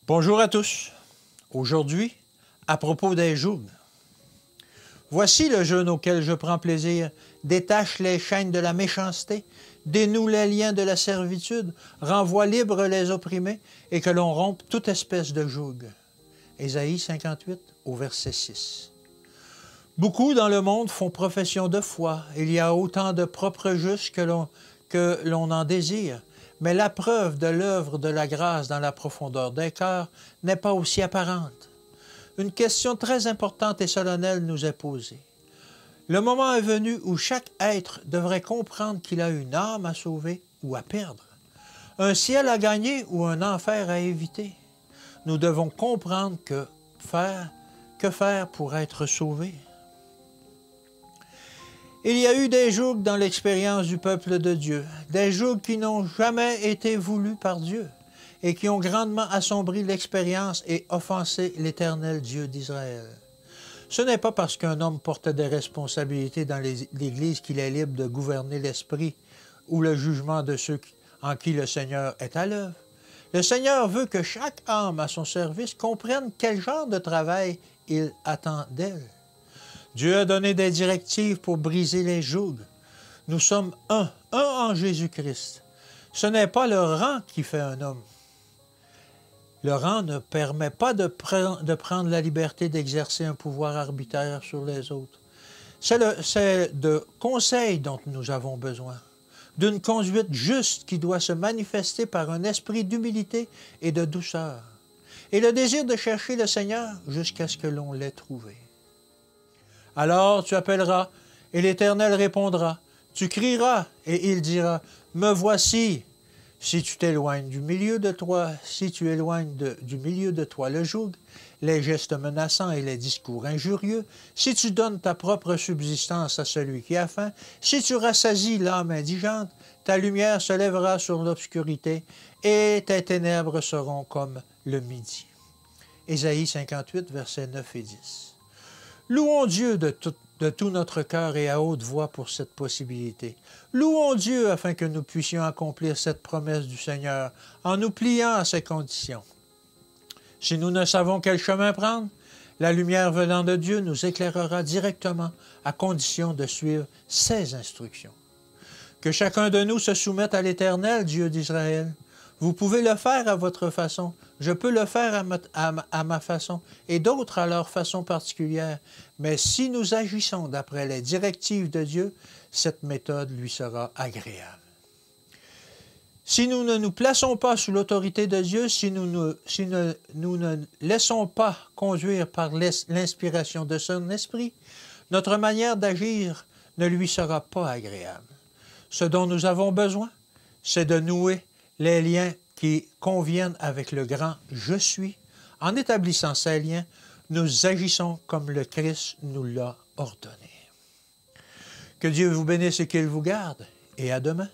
Bonjour à tous. Aujourd'hui, à propos des jougs. Voici le jeûne auquel je prends plaisir. Détache les chaînes de la méchanceté, dénoue les liens de la servitude, renvoie libres les opprimés et que l'on rompe toute espèce de joug. Ésaïe 58, au verset 6. Beaucoup dans le monde font profession de foi. Il y a autant de propres justes que l'on en désire. Mais la preuve de l'œuvre de la grâce dans la profondeur des cœurs n'est pas aussi apparente. Une question très importante et solennelle nous est posée. Le moment est venu où chaque être devrait comprendre qu'il a une âme à sauver ou à perdre, un ciel à gagner ou un enfer à éviter. Nous devons comprendre que faire pour être sauvé. Il y a eu des jougs dans l'expérience du peuple de Dieu, des jougs qui n'ont jamais été voulus par Dieu et qui ont grandement assombri l'expérience et offensé l'Éternel Dieu d'Israël. Ce n'est pas parce qu'un homme portait des responsabilités dans l'Église qu'il est libre de gouverner l'esprit ou le jugement de ceux en qui le Seigneur est à l'œuvre. Le Seigneur veut que chaque âme à son service comprenne quel genre de travail il attend d'elle. Dieu a donné des directives pour briser les jougs. Nous sommes un en Jésus-Christ. Ce n'est pas le rang qui fait un homme. Le rang ne permet pas de prendre la liberté d'exercer un pouvoir arbitraire sur les autres. C'est de conseils dont nous avons besoin, d'une conduite juste qui doit se manifester par un esprit d'humilité et de douceur, et le désir de chercher le Seigneur jusqu'à ce que l'on l'ait trouvé. Alors tu appelleras, et l'Éternel répondra. Tu crieras, et il dira, « Me voici !» Si tu t'éloignes du milieu de toi, du milieu de toi le joug, les gestes menaçants et les discours injurieux, si tu donnes ta propre subsistance à celui qui a faim, si tu rassasies l'âme indigente, ta lumière se lèvera sur l'obscurité, et tes ténèbres seront comme le midi. Ésaïe 58, versets 9 et 10. Louons Dieu de tout notre cœur et à haute voix pour cette possibilité. Louons Dieu afin que nous puissions accomplir cette promesse du Seigneur en nous pliant à ses conditions. Si nous ne savons quel chemin prendre, la lumière venant de Dieu nous éclairera directement à condition de suivre ses instructions. Que chacun de nous se soumette à l'Éternel, Dieu d'Israël. Vous pouvez le faire à votre façon, je peux le faire à ma façon, et d'autres à leur façon particulière. Mais si nous agissons d'après les directives de Dieu, cette méthode lui sera agréable. Si nous ne nous plaçons pas sous l'autorité de Dieu, si nous ne laissons pas conduire par l'inspiration de son esprit, notre manière d'agir ne lui sera pas agréable. Ce dont nous avons besoin, c'est de nouer les liens qui conviennent avec le grand « Je suis ». En établissant ces liens, nous agissons comme le Christ nous l'a ordonné. Que Dieu vous bénisse et qu'il vous garde, et à demain.